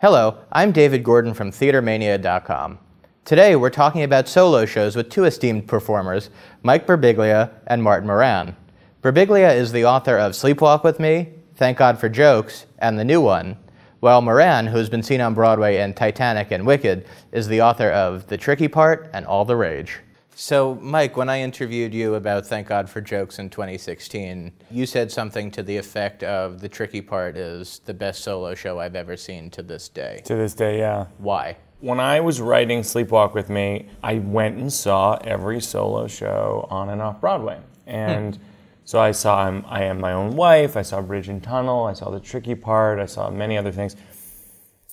Hello, I'm David Gordon from TheaterMania.com. Today we're talking about solo shows with two esteemed performers, Mike Birbiglia and Martin Moran. Birbiglia is the author of Sleepwalk with Me, Thank God for Jokes, and the new one, while Moran, who's been seen on Broadway in Titanic and Wicked, is the author of The Tricky Part and All the Rage. So, Mike, when I interviewed you about Thank God for Jokes in 2016, you said something to the effect of The Tricky Part is the best solo show I've ever seen to this day. To this day, yeah. Why? When I was writing Sleepwalk with Me, I went and saw every solo show on and off Broadway. And so I saw I Am My Own Wife, I saw Bridge and Tunnel, I saw The Tricky Part, I saw many other things.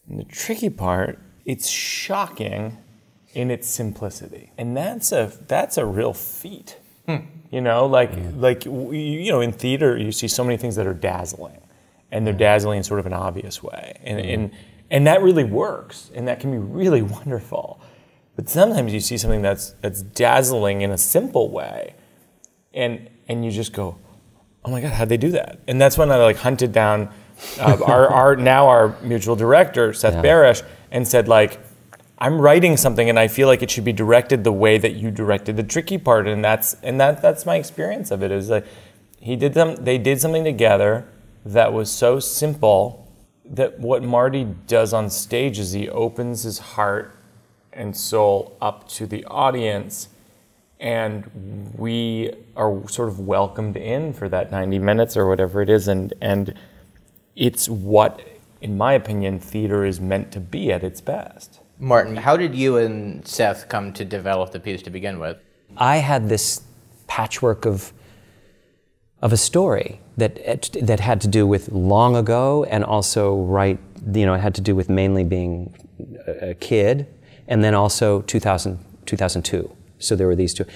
And The Tricky Part, it's shocking in its simplicity. And that's a real feat. You know, in theater, you see so many things that are dazzling. And they're dazzling in sort of an obvious way. And that really works, and that can be really wonderful. But sometimes you see something that's dazzling in a simple way, and you just go, oh my God, how'd they do that? And that's when I hunted down our mutual director, Seth Barrish, and said I'm writing something and I feel like it should be directed the way that you directed The Tricky Part, and that's my experience of it. It was they did something together that was so simple that what Marty does on stage is he opens his heart and soul up to the audience, and we are sort of welcomed in for that 90 minutes or whatever it is, and it's what, in my opinion, theater is meant to be at its best. Martin, how did you and Seth come to develop the piece to begin with? I had this patchwork of a story that had to do with long ago, and also it had to do with mainly being a kid, and then also 2002. So there were these two.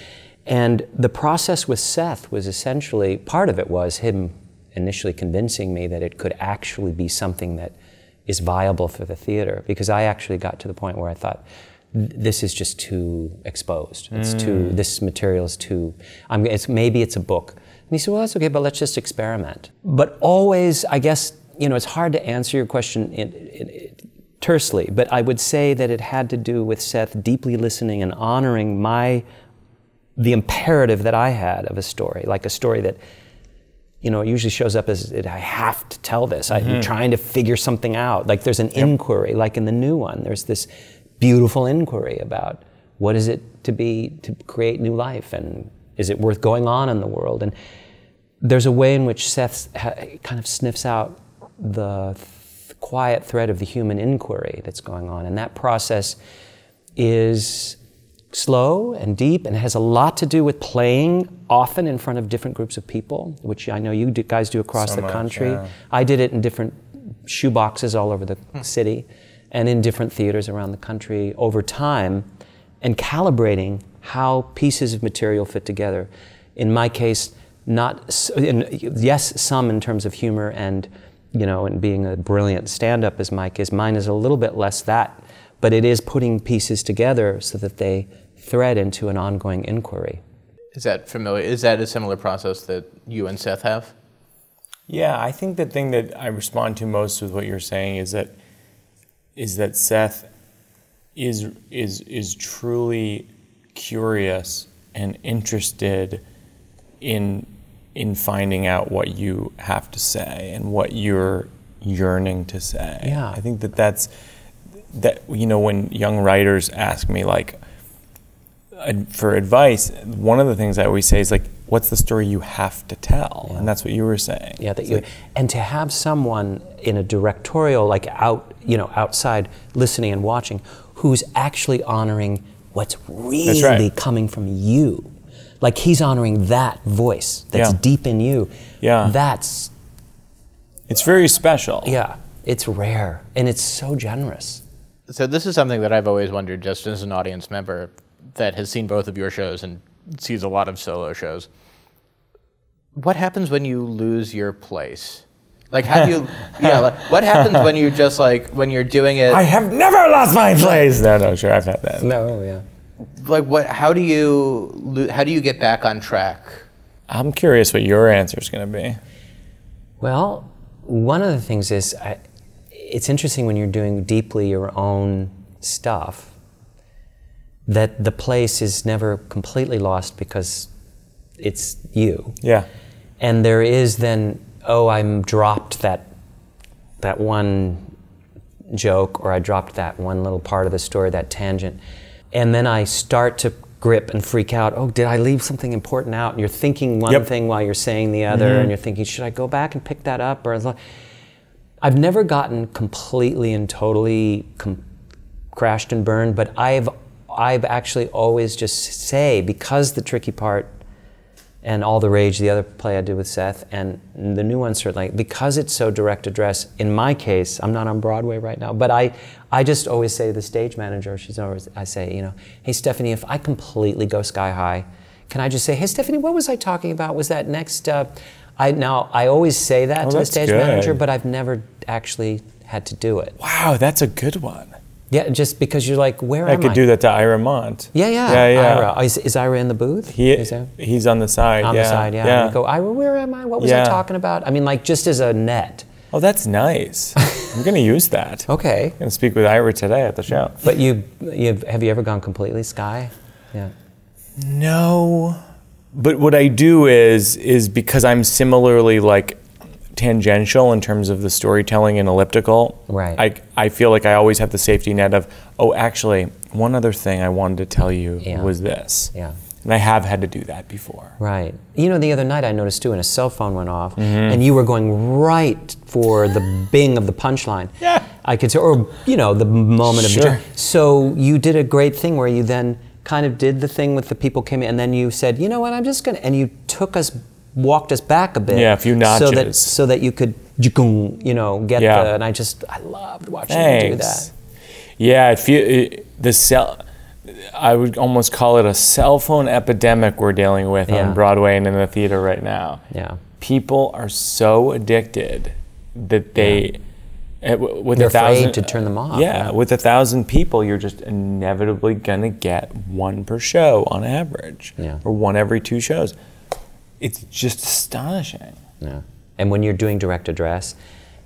And the process with Seth was essentially, part of it was him initially convincing me that it could actually be something that is viable for the theater, because I actually got to the point where I thought, this is just too exposed. This material is too, maybe it's a book. And he said, well, that's okay, but let's just experiment. But always, I guess, it's hard to answer your question tersely, but I would say that it had to do with Seth deeply listening and honoring the imperative that I had of a story, like a story that, it usually shows up as, I have to tell this. I'm trying to figure something out. Like there's an inquiry, like in the new one, there's this beautiful inquiry about what is it to create new life, and is it worth going on in the world? And there's a way in which Seth kind of sniffs out the quiet thread of the human inquiry that's going on. And that process is slow and deep, and has a lot to do with playing often in front of different groups of people, which I know you guys do across the country. Yeah. I did it in different shoeboxes all over the city and in different theaters around the country over time, and calibrating how pieces of material fit together. In my case, yes, some in terms of humor and and being a brilliant stand-up as Mike is. Mine is a little bit less that, but it is putting pieces together so that they thread into an ongoing inquiry. Is that familiar? Is that a similar process that you and Seth have? Yeah, I think the thing that I respond to most with what you're saying is that Seth is truly curious and interested in finding out what you have to say and what you're yearning to say. Yeah. I think that when young writers ask me for advice, one of the things I always say is what's the story you have to tell? Yeah. And that's what you were saying. Yeah, and to have someone in a directorial, outside listening and watching, who's actually honoring what's really coming from you. Like he's honoring that voice that's deep in you. Yeah. It's very special. Yeah, it's rare, and it's so generous. So this is something that I've always wondered, just as an audience member that has seen both of your shows and sees a lot of solo shows. What happens when you lose your place? How do you, what happens when you just when you're doing it? I have never lost my place. No, sure, I've had that. No, yeah. How do you get back on track? I'm curious what your answer is going to be. Well, one of the things is it's interesting when you're doing deeply your own stuff that the place is never completely lost because it's you. Yeah. And there is then, oh, I'm dropped that one joke, or I dropped that one little part of the story, that tangent. And then I start to grip and freak out. Oh, did I leave something important out? And you're thinking one thing while you're saying the other, and you're thinking, should I go back and pick that up? Or I've never gotten completely and totally crashed and burned, but I've actually always just say, because the tricky part and All the Rage, the other play I did with Seth, and the new one certainly, because it's so direct address, in my case, I'm not on Broadway right now, but I just always say to the stage manager, I say, you know, hey Stephanie, if I completely go sky high, can I just say, hey Stephanie, what was I talking about? Was that next, I always say that to the stage manager, but I've never actually had to do it. Wow, that's a good one. Yeah, just because you're like, where am I? I could do that to Ira Mont. Yeah. Ira. Is Ira in the booth? He's on the side. On the side, yeah. You go, Ira, where am I? What was I talking about? I mean, like, just as a net. Oh, that's nice. I'm going to use that. Okay. I'm going to speak with Ira today at the show. But have you ever gone completely sky? Yeah. No. But what I do is because I'm similarly like tangential in terms of the storytelling and elliptical. Right. I feel like I always have the safety net of, oh, actually, one other thing I wanted to tell you was this. Yeah. And I have had to do that before. Right. You know, the other night I noticed too, and a cell phone went off, and you were going right for the bing of the punchline. Yeah. I could say, or, you know, the moment of the joke. So you did a great thing where you then kind of did the thing with the people came in, and then you said, you know what, I'm just going to, and you walked us back a bit. Yeah, a few notches. So that you could, you know, get the, and I loved watching you do that. Yeah, I would almost call it a cell phone epidemic we're dealing with on Broadway and in the theater right now. Yeah. People are so addicted that they're afraid to turn them off. Yeah, with 1,000 people, you're just inevitably gonna get one per show on average, or one every 2 shows. It's just astonishing. Yeah. And when you're doing direct address,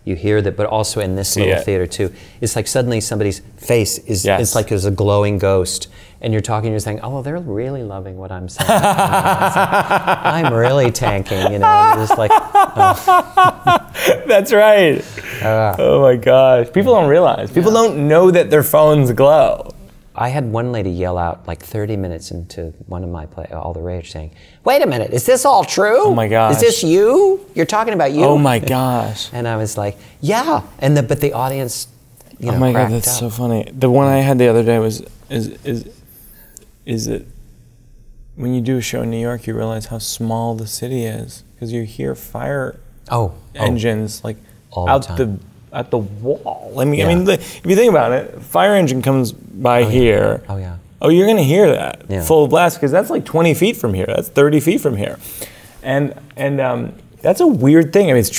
you hear that, but also in this little theater too, it's like suddenly somebody's face is, it's like there's a glowing ghost, and you're talking, you're saying, oh, they're really loving what I'm saying. I'm really tanking, you know, and just like, oh. That's right. Oh my gosh. People don't realize. People don't know that their phones glow. I had one lady yell out like 30 minutes into one of my play, All the Rage, saying, wait a minute, is this all true? Oh my gosh. Is this you? You're talking about you? Oh my gosh. And I was like, yeah. But the audience, you know, oh my God, cracked that's up. so funny. The one I had the other day was, is that when you do a show in New York, you realize how small the city is, because you hear fire engines like all out at the wall. I mean, if you think about it, fire engine comes by here. Oh yeah. Oh, you're gonna hear that full blast, because that's like 20 feet from here. That's 30 feet from here, and that's a weird thing. I mean, it's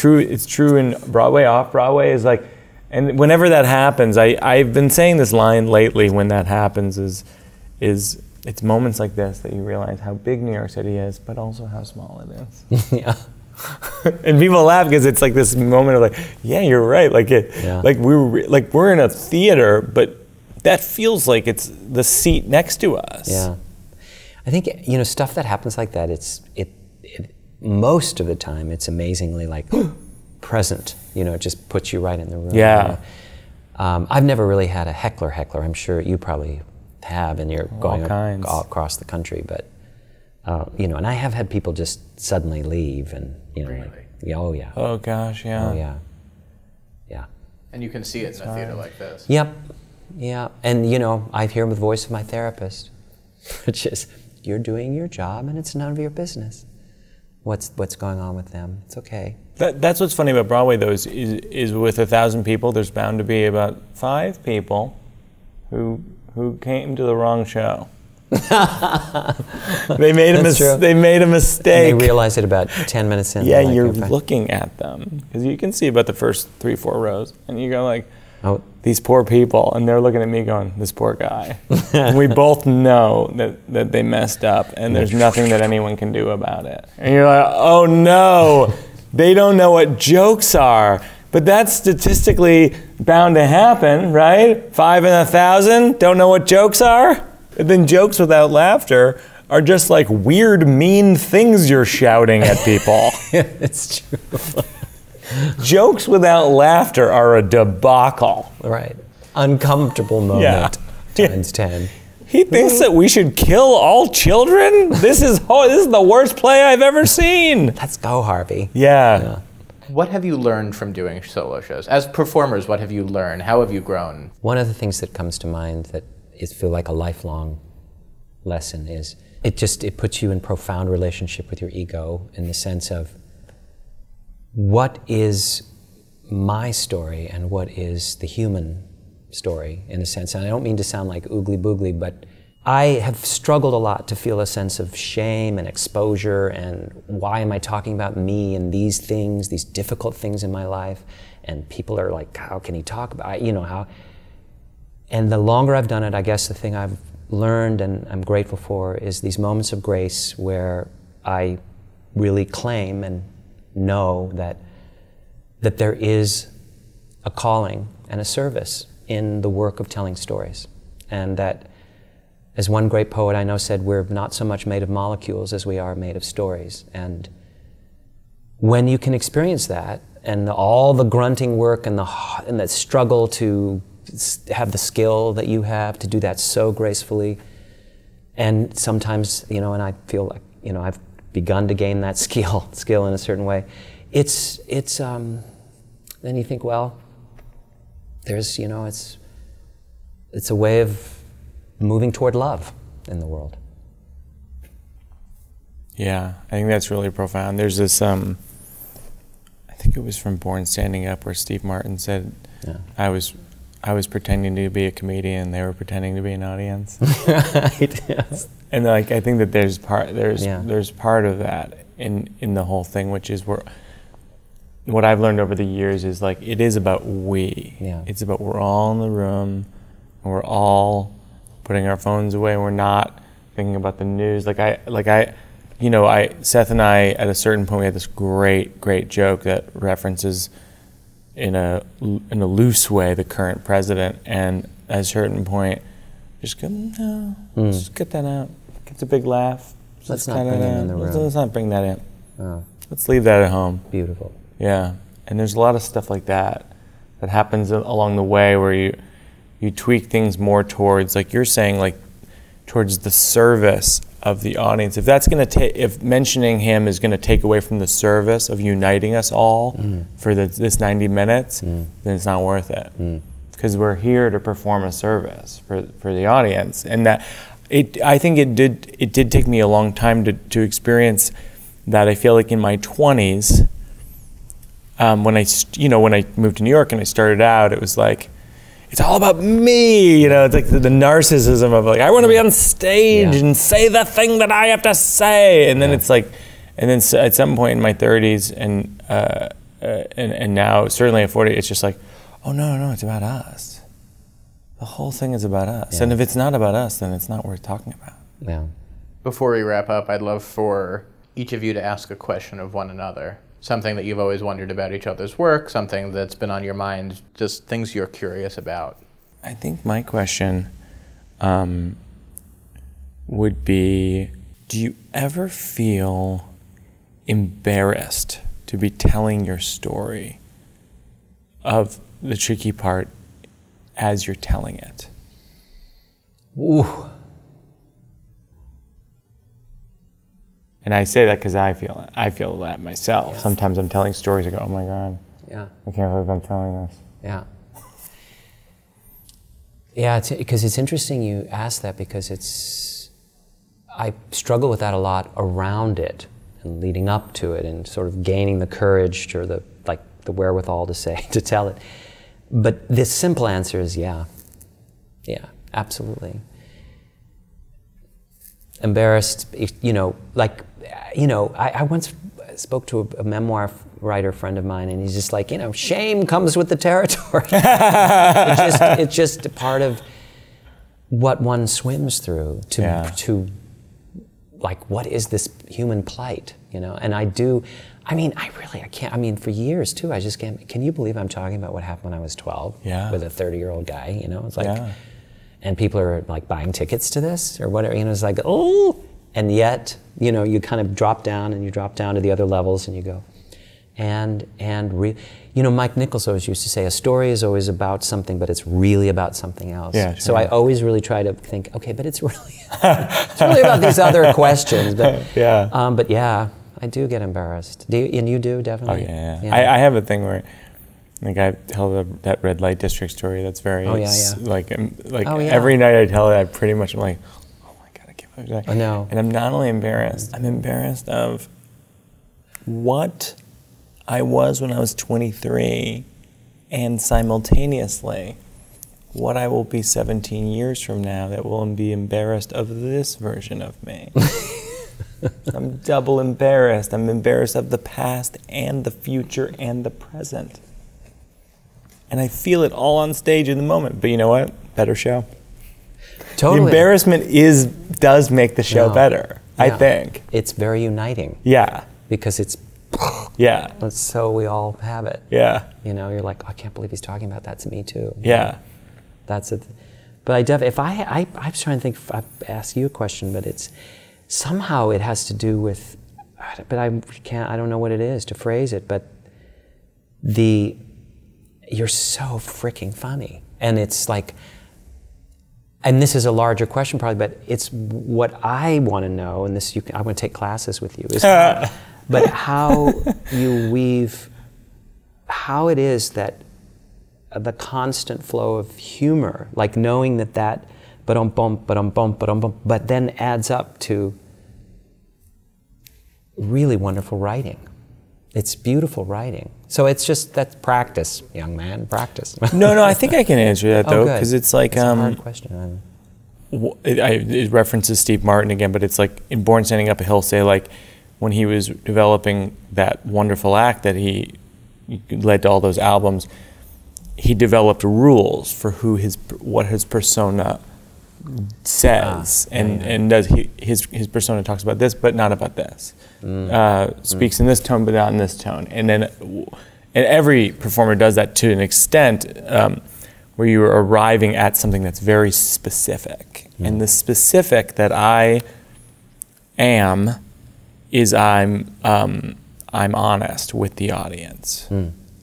true in Broadway, off Broadway is like, and whenever that happens, I've been saying this line lately. When that happens, is it's moments like this that you realize how big New York City is, but also how small it is. Yeah. And people laugh because it's like this moment of like, yeah, you're right. Like like we're in a theater, but that feels like it's the seat next to us. Yeah. I think, you know, stuff that happens like that, it most of the time it's amazingly like present. You know, it just puts you right in the room. Yeah. You know? I've never really had a heckler. I'm sure you probably have, and you're going all across the country, but you know, and I have had people just suddenly leave, and you know, like, oh yeah. Oh gosh, yeah. Oh yeah. Yeah. And you can see it in a theater like this. Yep. Yeah. And you know, I hear the voice of my therapist, which is, you're doing your job, and it's none of your business what's going on with them. It's okay. That's what's funny about Broadway, though, is with 1,000 people, there's bound to be about 5 people who came to the wrong show. They made a mistake. And they realize it about 10 minutes in. Yeah, like, you're looking at them, because you can see about the first 3-4 rows, and you go like, oh, these poor people, and they're looking at me going, this poor guy. And we both know that they messed up, and there's nothing that anyone can do about it. And you're like, oh no, they don't know what jokes are. But that's statistically bound to happen, right? 5 in 1,000, don't know what jokes are? And then jokes without laughter are just like weird, mean things you're shouting at people. It's true. Jokes without laughter are a debacle. Right. Uncomfortable moment times 10. He thinks that we should kill all children? This is the worst play I've ever seen. Let's go, Harvey. Yeah. What have you learned from doing solo shows? As performers, what have you learned? How have you grown? One of the things that comes to mind that is feel like a lifelong lesson is it puts you in profound relationship with your ego in the sense of what is my story and what is the human story in a sense. And I don't mean to sound like oogly boogly, but I have struggled a lot to feel a sense of shame and exposure and why am I talking about me and these things, these difficult things in my life, and people are like, how can he talk about, how? And the longer I've done it, I guess the thing I've learned and I'm grateful for is these moments of grace where I really claim and know that there is a calling and a service in the work of telling stories. And that, as one great poet I know said, we're not so much made of molecules as we are made of stories. And when you can experience that, and all the grunting work and the struggle to have the skill that you have to do that so gracefully, and sometimes, and I feel like, I've begun to gain that skill in a certain way, then you think, well, there's, it's a way of moving toward love in the world. Yeah, I think that's really profound. There's this, I think it was from Born Standing Up, where Steve Martin said, I was pretending to be a comedian, they were pretending to be an audience. Right, yes. And like, I think that there's part of that in the whole thing, which is what I've learned over the years is like, it is about we. Yeah. It's about we're all in the room, and we're all putting our phones away, and we're not thinking about the news. Seth and I, at a certain point, we had this great joke that references in a loose way the current president, and at a certain point, just go, no, just get that out. It's a big laugh. Let's not bring it in the room. Let's not bring that in. Oh. Let's leave that at home. Beautiful. Yeah, and there's a lot of stuff like that happens along the way where you tweak things more towards, like you're saying, like towards the service of the audience. If that's going to if mentioning him is going to take away from the service of uniting us all for this 90 minutes, then it's not worth it. Because we're here to perform a service for the audience, and that I think it did take me a long time to experience that. I feel like in my 20s, when I moved to New York and I started out, it was like, it's all about me, it's like the narcissism of like, I want to be on stage and say the thing that I have to say. And then it's like, at some point in my 30s and now certainly at 40, it's just like, oh no, it's about us. The whole thing is about us. Yeah. And if it's not about us, then it's not worth talking about. Yeah. Before we wrap up, I'd love for each of you to ask a question of one another. Something that you've always wondered about each other's work, something that's been on your mind, just things you're curious about. I think my question would be, do you ever feel embarrassed to be telling your story of the tricky part as you're telling it? Ooh. And I say that because I feel it. I feel that myself. Yes. Sometimes I'm telling stories, I go, oh my God, yeah, I can't believe I'm telling this. Yeah. Yeah, because it's interesting you ask that, because I struggle with that a lot around it and leading up to it and sort of gaining the courage or the wherewithal to tell it. But the simple answer is yeah, absolutely. Embarrassed, I once spoke to a memoir writer friend of mine, and he's just like, shame comes with the territory. It's just a part of what one swims through to like, what is this human plight? you know. And I do, I mean, I can't, I mean, for years too, I just can't, can you believe I'm talking about what happened when I was 12 with a 30-year-old guy, you know? It's like, and people are like buying tickets to this or whatever, you know, it's like, oh, and yet, you know, you kind of drop down and you drop down to the other levels and you go, you know, Mike Nichols always used to say, a story is always about something, but it's really about something else. Yeah, sure. So I always really try to think, okay, but it's really, it's really about these other questions. But yeah, I do get embarrassed. Do you, and you do, definitely? Oh, yeah. I have a thing where, like, I tell that red light district story that's very, every night I tell it, I pretty much am like, oh my God, I can't believe that. I know. And I'm not only embarrassed, I'm embarrassed of what I was when I was 23, and simultaneously what I will be 17 years from now that will be embarrassed of this version of me. I'm double embarrassed. I'm embarrassed of the past and the future and the present. And I feel it all on stage in the moment. But you know what? Better show. Totally. The embarrassment does make the show better, I think. It's very uniting. Yeah. Because it's, so we all have it. Yeah. You know, you're like, oh, I can't believe he's talking about that to me too. Yeah. That's it. But I was trying to think if I ask you a question, but it's, somehow it has to do with, but I don't know what it is to phrase it, but you're so freaking funny. And it's like, and this is a larger question probably, but it's what I want to know, and this I want to take classes with you, is but how you weave, how it is that the constant flow of humor, like knowing that but then adds up to really wonderful writing. It's beautiful writing. So it's just, that's practice, young man, practice. No, I think I can answer that though, because it's like, it's a hard question. it references Steve Martin again, but it's like in Born Standing Up, he'll say like, when he was developing that wonderful act that he led to all those albums, he developed rules for what his persona says, and does his persona talks about this, but not about this. Speaks in this tone, but not in this tone. And every performer does that to an extent, where you are arriving at something that's very specific. And the specific that I am is I'm honest with the audience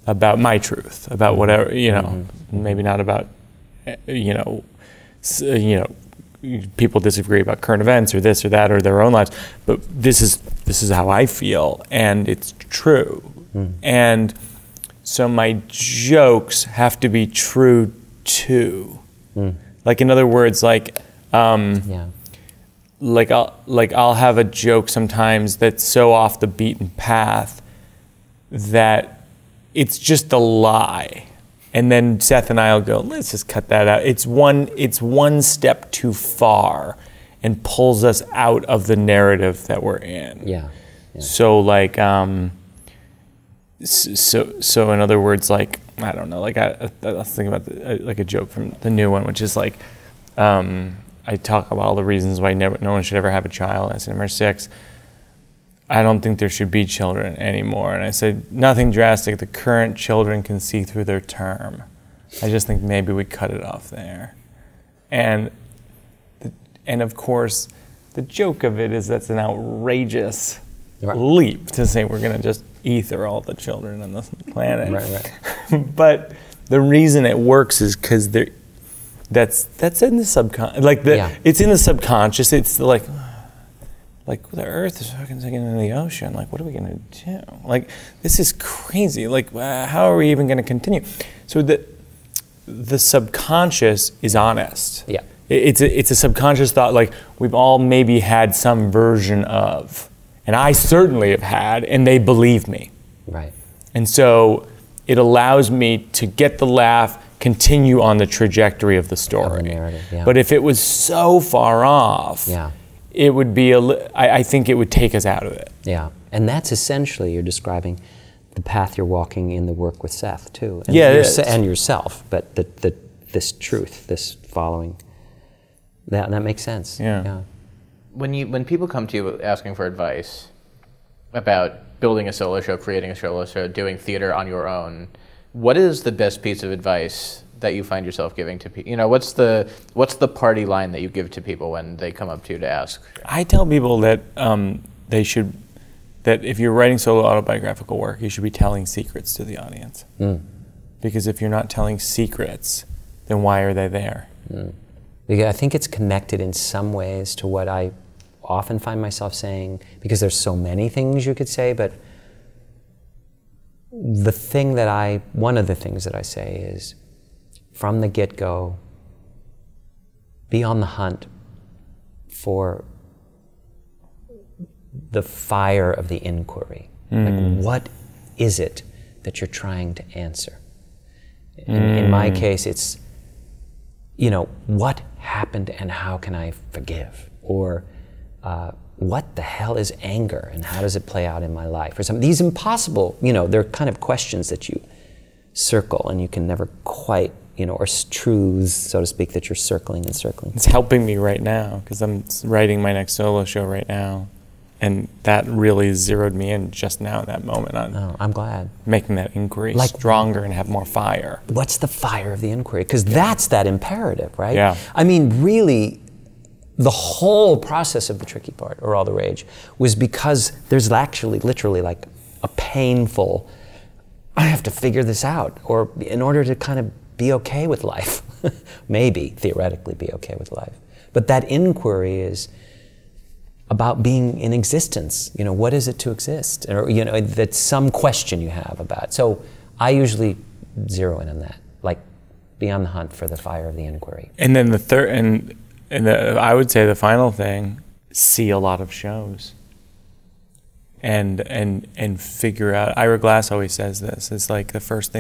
about my truth, about whatever, you know, maybe not about, people disagree about current events or this or that or their own lives, but this is how I feel, and it's true. And so my jokes have to be true too. Like, in other words, I'll have a joke sometimes that's so off the beaten path that it's just a lie. And then Seth and I will go, let's just cut that out. It's one step too far and pulls us out of the narrative that we're in. Yeah. So like, so in other words, like, I don't know, like I was thinking about like a joke from the new one, which is like, I talk about all the reasons why no one should ever have a child. I said, number 6, I don't think there should be children anymore. And I said, nothing drastic. The current children can see through their term. I just think maybe we cut it off there. And of course, the joke of it is that's an outrageous leap to say we're going to just ether all the children on this planet. Right. But the reason it works is because that's in the subconscious. It's in the subconscious. It's like the Earth is fucking sinking into the ocean. Like, what are we gonna do? Like, this is crazy. Like, how are we even gonna continue? So the subconscious is honest. Yeah. It's a subconscious thought. Like, we've all maybe had some version of, and I certainly have had, and they believe me. Right. And so it allows me to get the laugh, continue on the trajectory of the story. The narrative, yeah. But if it was so far off, it would be I think it would take us out of it. Yeah, and that's essentially, you're describing the path you're walking in the work with Seth too. And and yourself, but this truth, this following, that makes sense. Yeah. When people come to you asking for advice, about building a solo show, creating a solo show, doing theater on your own, what is the best piece of advice that you find yourself giving to people? You know, what's the party line that you give to people when they come up to you to ask? I tell people that that if you're writing solo autobiographical work, you should be telling secrets to the audience. Because if you're not telling secrets, then why are they there? Because I think it's connected in some ways to what I often find myself saying, because there's so many things you could say, but one of the things that I say is, from the get-go, be on the hunt for the fire of the inquiry. Like, what is it that you're trying to answer? In my case, it's, you know, what happened and how can I forgive? Or what the hell is anger and how does it play out in my life? Or some these impossible, you know, they're kind of questions that you circle and you can never quite, you know, or truths, so to speak, that you're circling and circling. It's helping me right now because I'm writing my next solo show right now. And that really zeroed me in just now in that moment on I'm glad. Making that inquiry stronger and have more fire. What's the fire of the inquiry? Because that's that imperative, right? Yeah. I mean, really, the whole process of The Tricky Part, or All the Rage, was because there's actually literally like a painful, I have to figure this out, or in order to kind of be okay with life. Maybe, theoretically, be okay with life. But that inquiry is about being in existence. You know, what is it to exist? Or, you know, that's some question you have about. So I usually zero in on that, like be on the hunt for the fire of the inquiry. And then the third, I would say the final thing, see a lot of shows. And figure out, Ira Glass always says this, it's like the first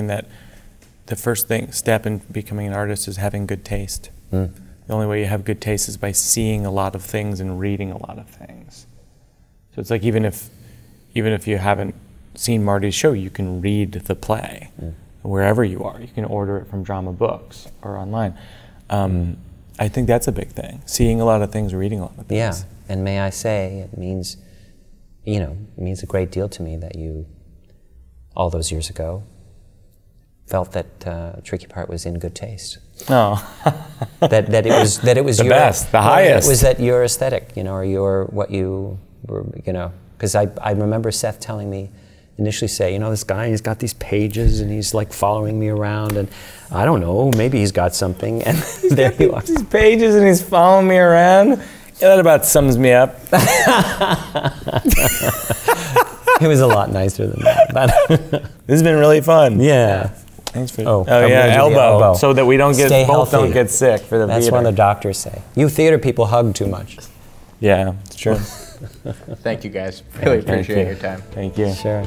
step in becoming an artist is having good taste. The only way you have good taste is by seeing a lot of things and reading a lot of things. So it's like even if you haven't seen Marty's show, you can read the play wherever you are. You can order it from Drama Books or online. I think that's a big thing. Seeing a lot of things, reading a lot of things. Yeah, and may I say, it means, you know, it means a great deal to me that you, all those years ago, felt that Tricky Part was in good taste. Oh. that it was the your best, the highest. Was that your aesthetic, you know, or what you were, you know? Because I remember Seth telling me initially, say, you know, this guy, he's got these pages and he's like following me around, and I don't know, maybe he's got something, and there you are. These pages and he's following me around. Yeah, that about sums me up. It was a lot nicer than that. But this has been really fun. Yeah. Thanks for. Oh yeah, elbow, so that we don't get Stay both healthy. don't get sick for the That's theater. what the doctors say. You theater people hug too much. Yeah, it's true. Thank you guys. Really appreciate your time. Thank you. Sure.